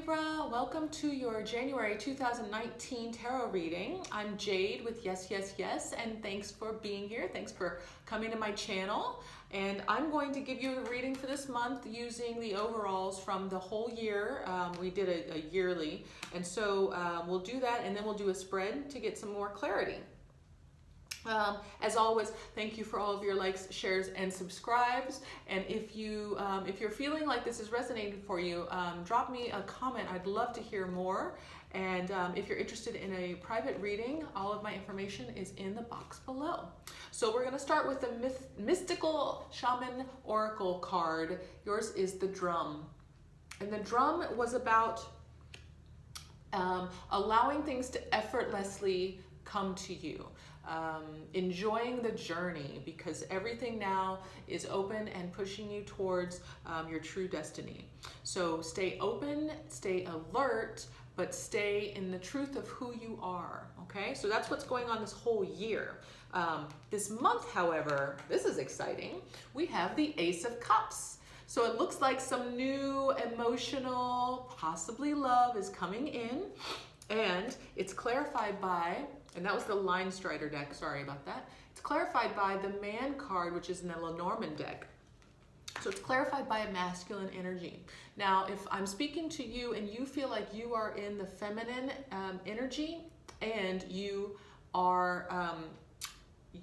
Libra, welcome to your January 2019 tarot reading. I'm Jade with yesYesYes, and thanks for being here. Thanks for coming to my channel. And I'm going to give you a reading for this month using the overalls from the whole year. We did a yearly, and so we'll do that, and then we'll do a spread to get some more clarity. As always, thank you for all of your likes, shares, and subscribes. And if you're feeling like this is resonating for you, drop me a comment. I'd love to hear more. And if you're interested in a private reading, all of my information is in the box below. So we're going to start with the Mystical Shaman Oracle card. Yours is the drum. And the drum was about allowing things to effortlessly come to you. Enjoying the journey, because everything now is open and pushing you towards your true destiny. So stay open, stay alert, but stay in the truth of who you are, okay? So that's what's going on this whole year. This month, however, this is exciting. We have the Ace of Cups. So it looks like some new emotional, possibly love, is coming in, and it's clarified by, and that was the Line Strider deck, sorry about that. It's clarified by the Man card, which is an Lenormand deck. So it's clarified by a masculine energy. Now, if I'm speaking to you and you feel like you are in the feminine energy, and you are,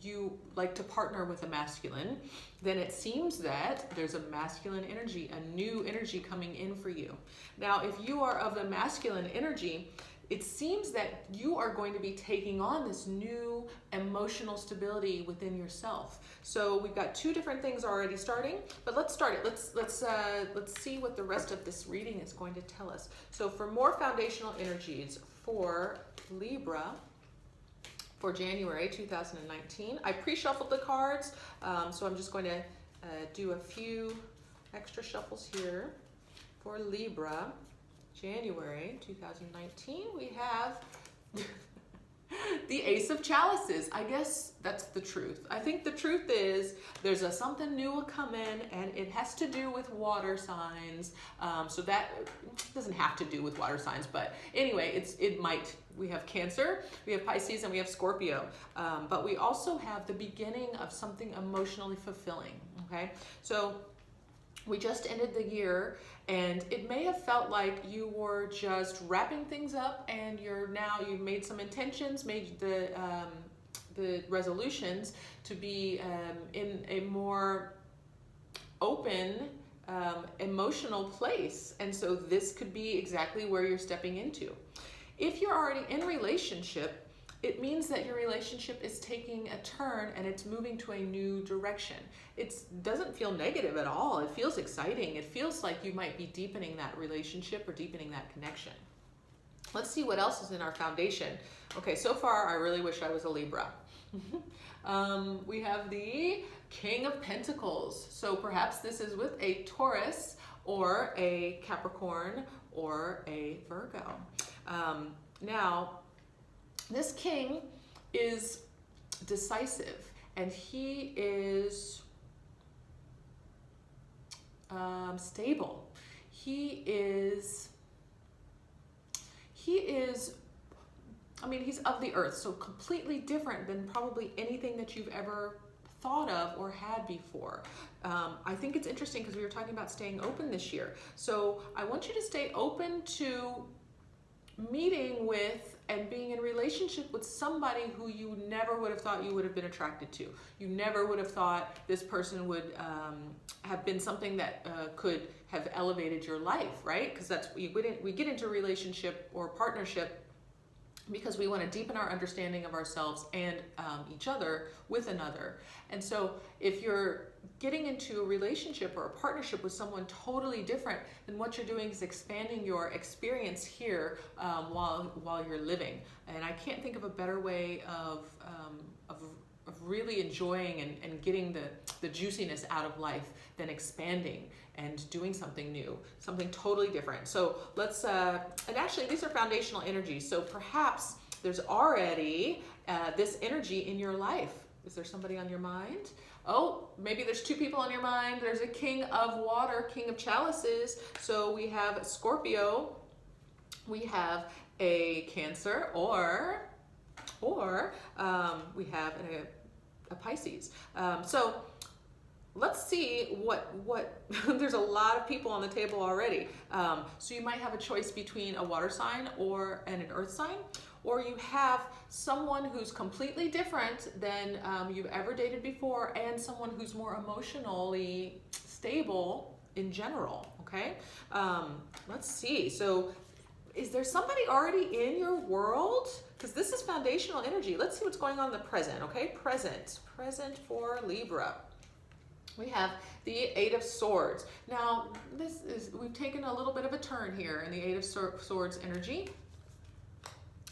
you like to partner with a masculine, then it seems that there's a masculine energy, a new energy coming in for you. Now, if you are of the masculine energy, it seems that you are going to be taking on this new emotional stability within yourself. So we've got two different things already starting, but let's start it. Let's see what the rest of this reading is going to tell us. So for more foundational energies for Libra for January 2019, I pre-shuffled the cards, so I'm just going to do a few extra shuffles here for Libra. January 2019, we have the Ace of Chalices. I guess that's the truth. I think the truth is there's something new will come in, and it has to do with water signs. So that doesn't have to do with water signs, but anyway, it might. We have Cancer, we have Pisces, and we have Scorpio. But we also have the beginning of something emotionally fulfilling, okay? So we just ended the year, and it may have felt like you were just wrapping things up, and you've made some intentions, made the resolutions to be in a more open emotional place. And so this could be exactly where you're stepping into. If you're already in a relationship, it means that your relationship is taking a turn and it's moving to a new direction. It doesn't feel negative at all. It feels exciting. It feels like you might be deepening that relationship or deepening that connection. Let's see what else is in our foundation. Okay, so far I really wish I was a Libra. We have the King of Pentacles. So perhaps this is with a Taurus or a Capricorn or a Virgo. Now, this king is decisive, and he is stable. He is, I mean, he's of the earth, so completely different than probably anything that you've ever thought of or had before. I think it's interesting because we were talking about staying open this year. So I want you to stay open to meeting with and being in relationship with somebody who you never would have thought you would have been attracted to. You never would have thought this person would have been something that could have elevated your life, right? Because that's we get into a relationship or partnership because we want to deepen our understanding of ourselves and each other with another. And so if you're getting into a relationship or a partnership with someone totally different, then what you're doing is expanding your experience here while you're living. And I can't think of a better way of really enjoying and getting the juiciness out of life than expanding and doing something new, something totally different. So let's, and actually these are foundational energies. So perhaps there's already this energy in your life. Is there somebody on your mind? Oh, maybe there's two people on your mind. There's a King of Water, King of Chalices. So we have Scorpio we have a Cancer, or we have a Pisces. So let's see what there's a lot of people on the table already. So you might have a choice between a water sign and an earth sign, or you have someone who's completely different than you've ever dated before, and someone who's more emotionally stable in general, okay? Let's see. So is there somebody already in your world? Because this is foundational energy. Let's see what's going on in the present, okay? Present for Libra. We have the Eight of Swords. Now, we've taken a little bit of a turn here in the Eight of Swords energy.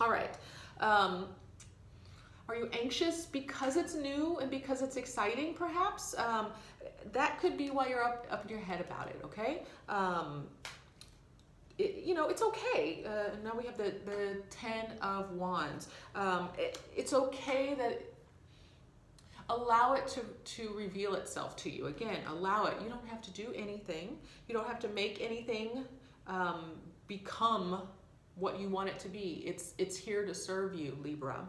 All right. Are you anxious because it's new and because it's exciting, perhaps? That could be why you're up in your head about it, okay? It's okay. Now we have the Ten of Wands. It's okay that allow it to reveal itself to you. Again, allow it. You don't have to do anything. You don't have to make anything become what you want it to be. It's here to serve you, Libra.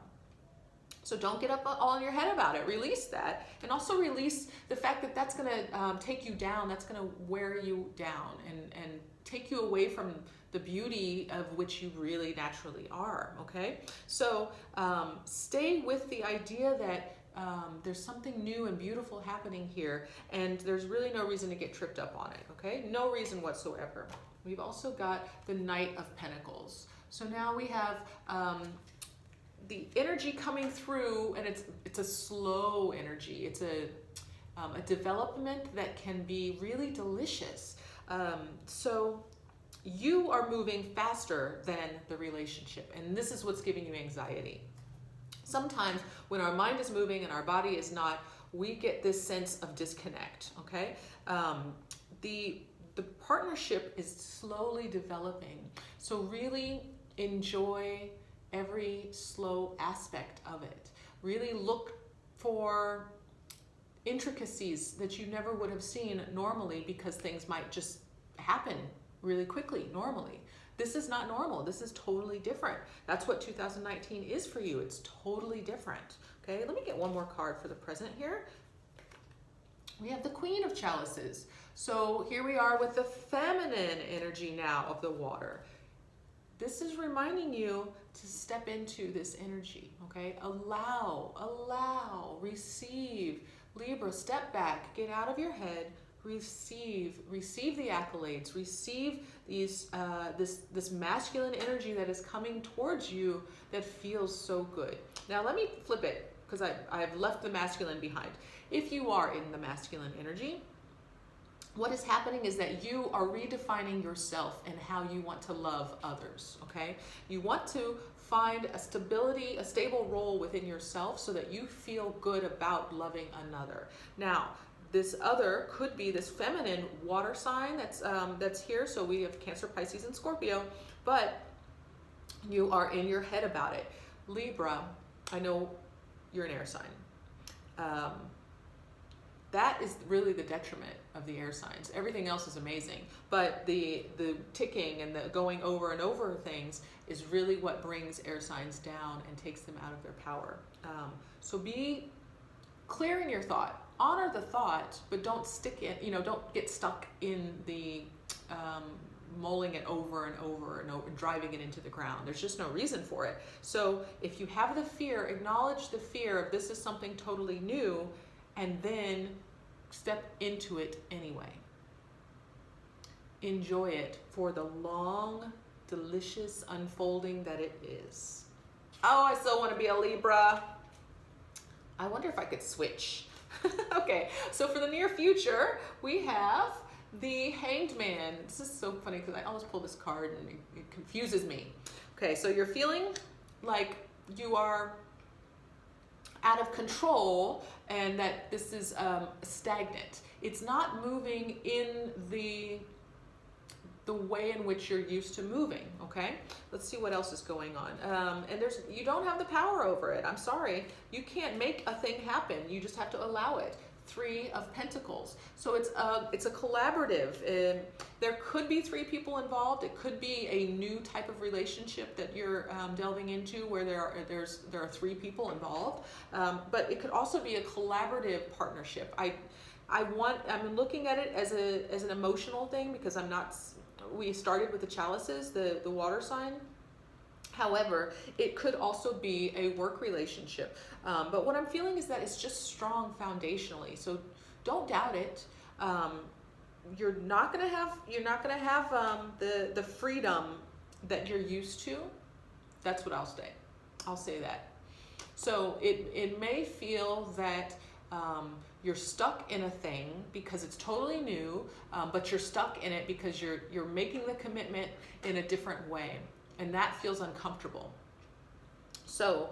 So don't get up all in your head about it. Release that. And also release the fact that that's going to take you down. That's going to wear you down and take you away from the beauty of which you really naturally are, okay? So stay with the idea that there's something new and beautiful happening here, and there's really no reason to get tripped up on it, okay? No reason whatsoever. We've also got the Knight of Pentacles. So now we have the energy coming through, and it's a slow energy. It's a development that can be really delicious. So you are moving faster than the relationship, and this is what's giving you anxiety. Sometimes when our mind is moving and our body is not, we get this sense of disconnect, okay? The partnership is slowly developing, so really enjoy every slow aspect of it. Really look for intricacies that you never would have seen normally, because things might just happen really quickly normally. This is not normal. This is totally different. That's what 2019 is for you. It's totally different. Okay, let me get one more card for the present here. We have the Queen of Chalices. So here we are with the feminine energy now of the water. This is reminding you to step into this energy, okay? Allow, receive. Libra, step back, get out of your head, receive the accolades, receive these this masculine energy that is coming towards you that feels so good. Now let me flip it, because I've left the masculine behind. If you are in the masculine energy, what is happening is that you are redefining yourself and how you want to love others, okay? You want to find a stable role within yourself so that you feel good about loving another. Now, this other could be this feminine water sign that's here. So we have Cancer, Pisces, and Scorpio, but you are in your head about it. Libra, I know you're an air sign. That is really the detriment of the air signs. Everything else is amazing, but the ticking and the going over and over things is really what brings air signs down and takes them out of their power. So be clear in your thought. Honor the thought, but don't don't get stuck in the mulling it over and over and over, driving it into the ground. There's just no reason for it. So if you have the fear, acknowledge the fear of this is something totally new, and then step into it anyway. Enjoy it for the long, delicious unfolding that it is. Oh, I still want to be a Libra. I wonder if I could switch. Okay, so for the near future, we have the Hanged Man. This is so funny because I always pull this card and it confuses me. Okay, so you're feeling like you are out of control and that this is stagnant. It's not moving in the way in which you're used to moving, okay? Let's see what else is going on. And you don't have the power over it. I'm sorry. You can't make a thing happen. You just have to allow it. Three of Pentacles. So it's a collaborative. There could be three people involved. It could be a new type of relationship that you're delving into where there are three people involved. But it could also be a collaborative partnership. I'm looking at it as an emotional thing because we started with the chalices, the water sign. However, it could also be a work relationship. But what I'm feeling is that it's just strong foundationally. So don't doubt it. You're not gonna have the freedom that you're used to. That's what I'll say. I'll say that. So it may feel that you're stuck in a thing because it's totally new, but you're stuck in it because you're making the commitment in a different way. And that feels uncomfortable. So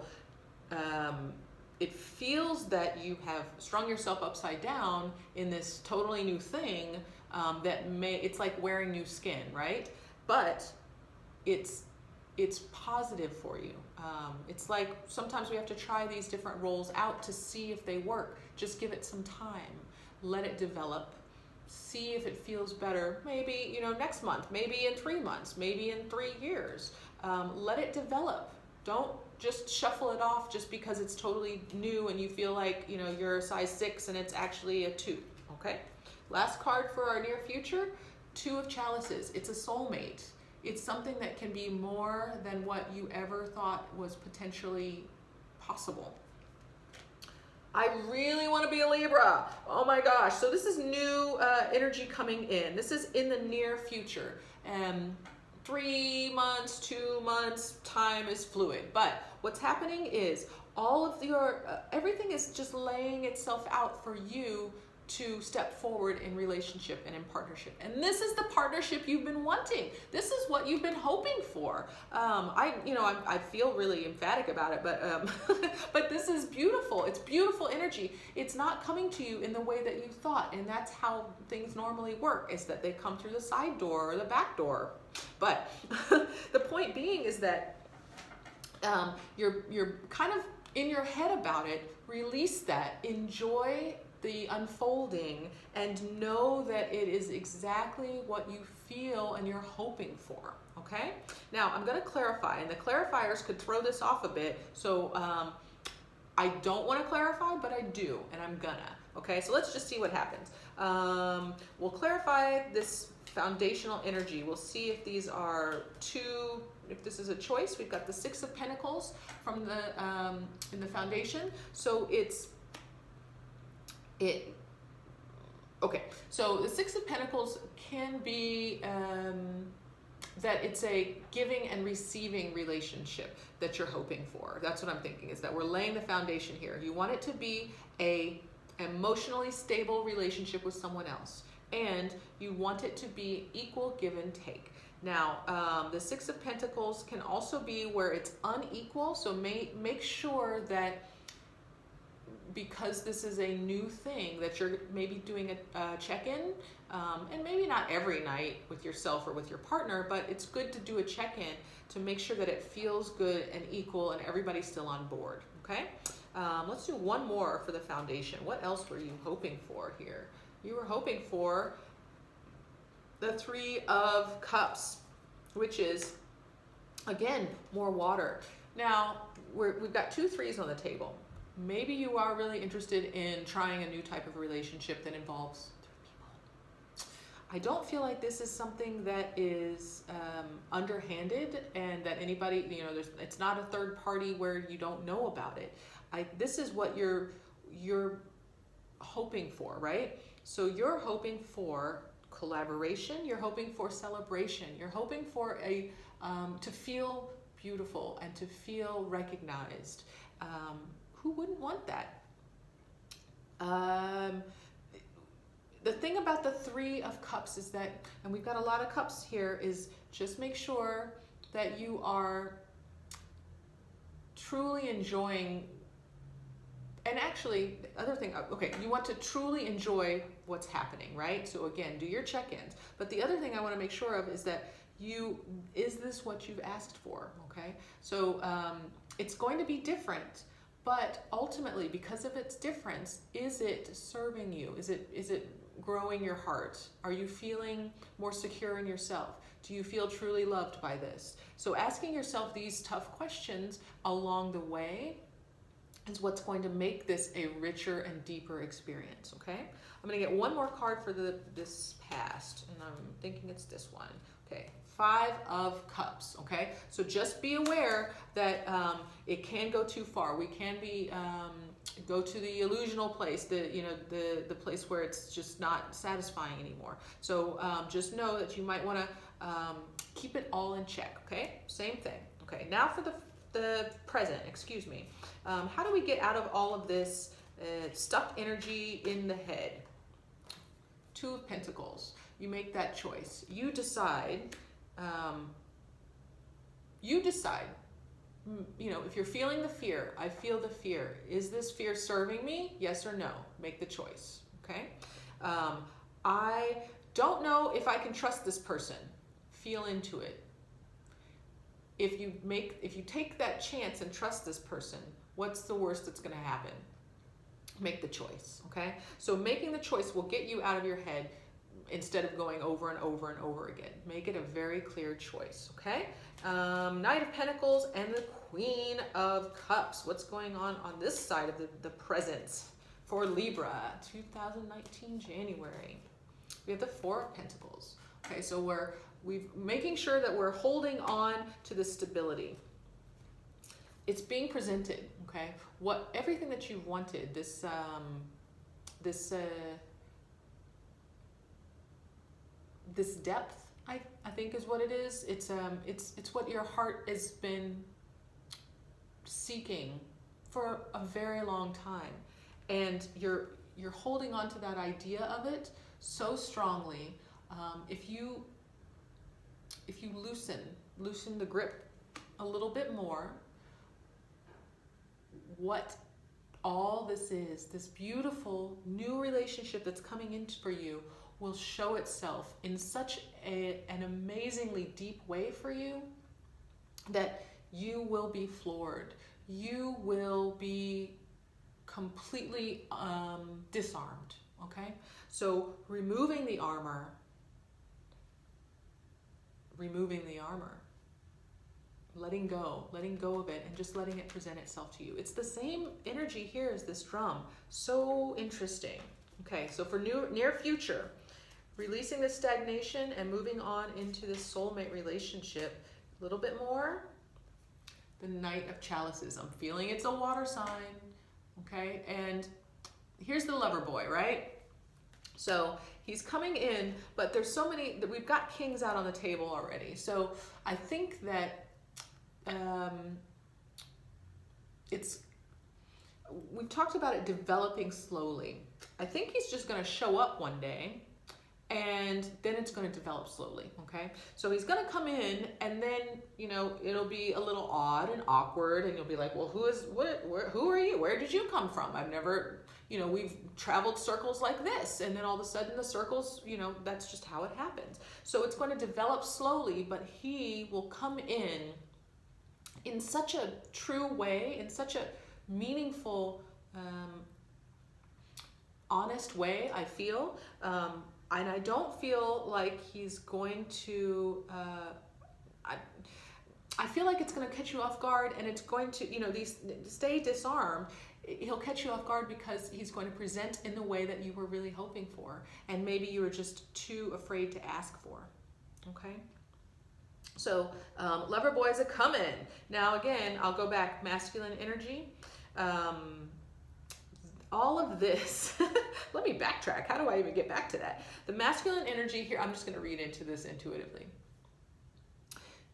it feels that you have strung yourself upside down in this totally new thing it's like wearing new skin, right? But it's positive for you. It's like sometimes we have to try these different roles out to see if they work. Just give it some time. Let it develop. See if it feels better, maybe next month, maybe in 3 months, maybe in 3 years. Let it develop. Don't just shuffle it off just because it's totally new and you feel like you're a size 6 and it's actually a 2. Okay. Last card for our near future, 2 of Chalices. It's a soulmate. It's something that can be more than what you ever thought was potentially possible. I really want to be a Libra. Oh my gosh. So this is new energy coming in. This is in the near future. 3 months, 2 months, time is fluid. But what's happening is all of your, everything is just laying itself out for you to step forward in relationship and in partnership. And this is the partnership you've been wanting. This is what you've been hoping for. I feel really emphatic about it, but but this is beautiful. It's beautiful energy. It's not coming to you in the way that you thought. And that's how things normally work, is that they come through the side door or the back door. But the point being is that you're kind of in your head about it. Release that. Enjoy the unfolding and know that it is exactly what you feel and you're hoping for. Okay? Now I'm going to clarify, and the clarifiers could throw this off a bit. So I don't want to clarify, but I do, and I'm gonna. Okay? So let's just see what happens. We'll clarify this foundational energy. We'll see if these are if this is a choice. We've got the 6 of Pentacles from in the foundation. So okay, so the 6 of Pentacles can be that it's a giving and receiving relationship that you're hoping for. That's what I'm thinking, is that we're laying the foundation here. You want it to be a emotionally stable relationship with someone else, and you want it to be equal give and take. Now, the 6 of Pentacles can also be where it's unequal, so make sure that because this is a new thing that you're maybe doing a check-in, and maybe not every night with yourself or with your partner, but it's good to do a check-in to make sure that it feels good and equal and everybody's still on board, okay? Let's do one more for the foundation. What else were you hoping for here? You were hoping for the 3 of Cups, which is, again, more water. Now, we've got 2 3s on the table. Maybe you are really interested in trying a new type of relationship that involves 3 people. I don't feel like this is something that is underhanded and that anybody, it's not a third party where you don't know about it. This is what you're hoping for, right? So you're hoping for collaboration, you're hoping for celebration, you're hoping for to feel beautiful and to feel recognized. Who wouldn't want that? The thing about the 3 of Cups is that, and we've got a lot of cups here, is just make sure that you are truly enjoying, and actually, the other thing, okay, you want to truly enjoy what's happening, right? So again, do your check-ins. But the other thing I want to make sure of is that is this what you've asked for, okay? So it's going to be different, But ultimately, because of its difference, is it serving you? Is it growing your heart? Are you feeling more secure in yourself? Do you feel truly loved by this? So asking yourself these tough questions along the way is what's going to make this a richer and deeper experience, okay? I'm going to get one more card for this past, and I'm thinking it's this one. Okay, 5 of Cups, okay? So just be aware that it can go too far. We can be go to the illusional place, the place where it's just not satisfying anymore. So just know that you might want to keep it all in check, okay? Same thing. Okay, now for the present, excuse me. How do we get out of all of this stuck energy in the head? 2 of Pentacles. You make that choice. You decide. If you're feeling the fear, I feel the fear. Is this fear serving me? Yes or no? Make the choice, okay? I don't know if I can trust this person. Feel into it. If you take that chance and trust this person, what's the worst that's going to happen? Make the choice, okay? So making the choice will get you out of your head instead of going over and over and over again. Make it a very clear choice, okay? Knight of Pentacles and the Queen of Cups. What's going on this side of the present for Libra, 2019 January? We have the 4 of Pentacles. Okay, so we're making sure that we're holding on to the stability. It's being presented, okay? Everything that you've wanted, this depth, I think is what it is. It's what your heart has been seeking for a very long time, and you're holding on to that idea of it so strongly. If you loosen the grip a little bit more, what all this is, this beautiful new relationship that's coming in for you, will show itself in such an amazingly deep way for you that you will be floored. You will be completely disarmed, okay? So removing the armor, letting go of it, and just letting it present itself to you. It's the same energy here as this drum. So interesting. Okay, so for near future, releasing the stagnation and moving on into this soulmate relationship. A little bit more. The Knight of Chalices. I'm feeling it's a water sign. Okay, and here's the lover boy, right? So he's coming in, but there's so many that we've got kings out on the table already. So I think that we've talked about it developing slowly. I think he's just going to show up one day, and then it's going to develop slowly, okay? So he's going to come in, and then, it'll be a little odd and awkward, and you'll be like, well, who are you? Where did you come from? I've never, we've traveled circles like this, and then all of a sudden the circles, that's just how it happens. So it's going to develop slowly, but he will come in such a true way, in such a meaningful, honest way, I feel. And I don't feel like he's going to, I feel like it's going to catch you off guard, and it's going to, stay disarmed. He'll catch you off guard because he's going to present in the way that you were really hoping for, and maybe you were just too afraid to ask for, okay? So lover boys are coming. Now again, I'll go back, masculine energy. All of this, let me backtrack. How do I even get back to that? The masculine energy here, I'm just going to read into this intuitively.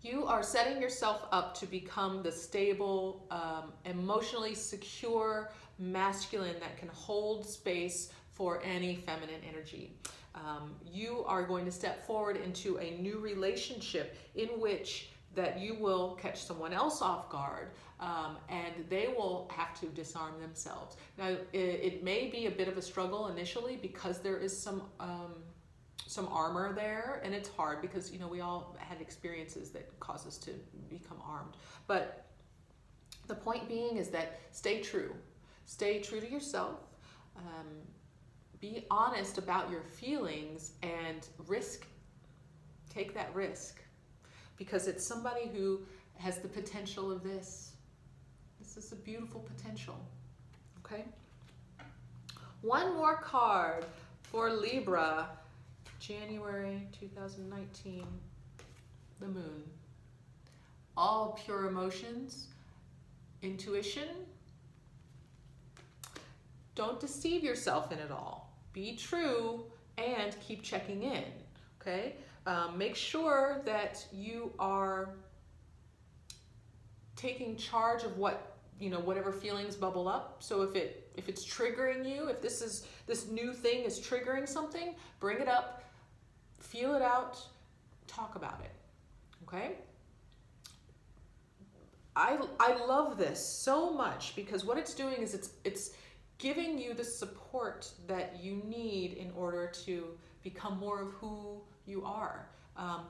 You are setting yourself up to become the stable, emotionally secure masculine that can hold space for any feminine energy. You are going to step forward into a new relationship in which that you will catch someone else off guard, and they will have to disarm themselves. Now, it may be a bit of a struggle initially because there is some armor there, and it's hard because we all had experiences that cause us to become armed. But The point being is that stay true. Stay true to yourself. Be honest about your feelings and take that risk, because it's somebody who has the potential of this. This is a beautiful potential, okay? One more card for Libra, January 2019, the moon. All pure emotions, intuition. Don't deceive yourself in it all. Be true and keep checking in, okay? Make sure that you are taking charge of whatever feelings bubble up. So if it's triggering you, if this new thing is triggering something, bring it up, feel it out, talk about it, okay? I love this so much, because what it's doing is it's giving you the support that you need in order to become more of who you are.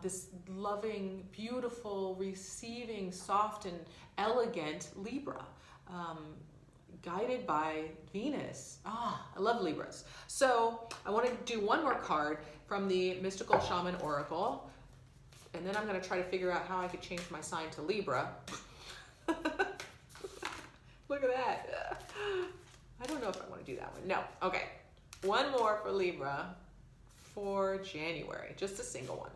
This loving, beautiful, receiving, soft and elegant Libra, guided by Venus. I love Libras. So I want to do one more card from the Mystical Shaman Oracle, and then I'm going to try to figure out how I could change my sign to Libra. Look at that. I don't know if I want to do that one. No. Okay. One more for Libra for January. Just a single one.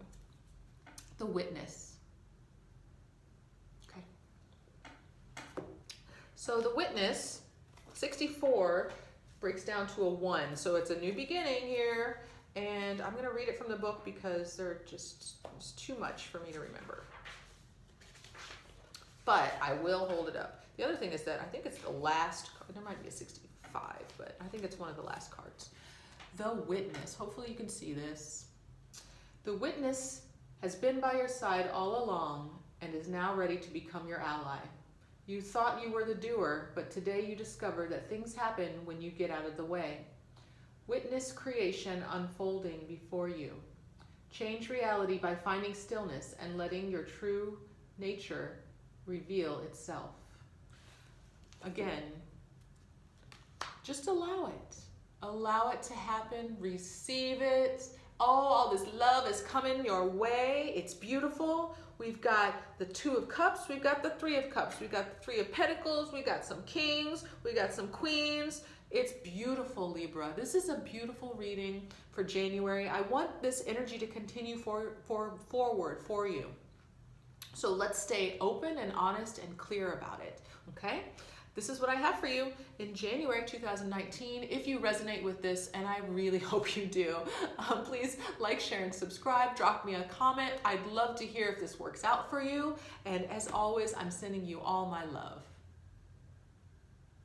The Witness. Okay. So the Witness, 64, breaks down to a 1. So it's a new beginning here. And I'm going to read it from the book because it's too much for me to remember. But I will hold it up. The other thing is that I think it's the last card. There might be a 65, but I think it's one of the last cards. The Witness. Hopefully you can see this. The Witness has been by your side all along and is now ready to become your ally. You thought you were the doer, but today you discover that things happen when you get out of the way. Witness creation unfolding before you. Change reality by finding stillness and letting your true nature reveal itself. Again, just allow it. Allow it to happen. Receive it. Oh, all this love is coming your way. It's beautiful. We've got the 2 of Cups. We've got the 3 of Cups. We've got the 3 of Pentacles. We got some Kings. We got some Queens. It's beautiful, Libra. This is a beautiful reading for January. I want this energy to continue forward for you. So let's stay open and honest and clear about it, okay? This is what I have for you in January 2019. If you resonate with this, and I really hope you do, please like, share, and subscribe. Drop me a comment. I'd love to hear if this works out for you. And as always, I'm sending you all my love.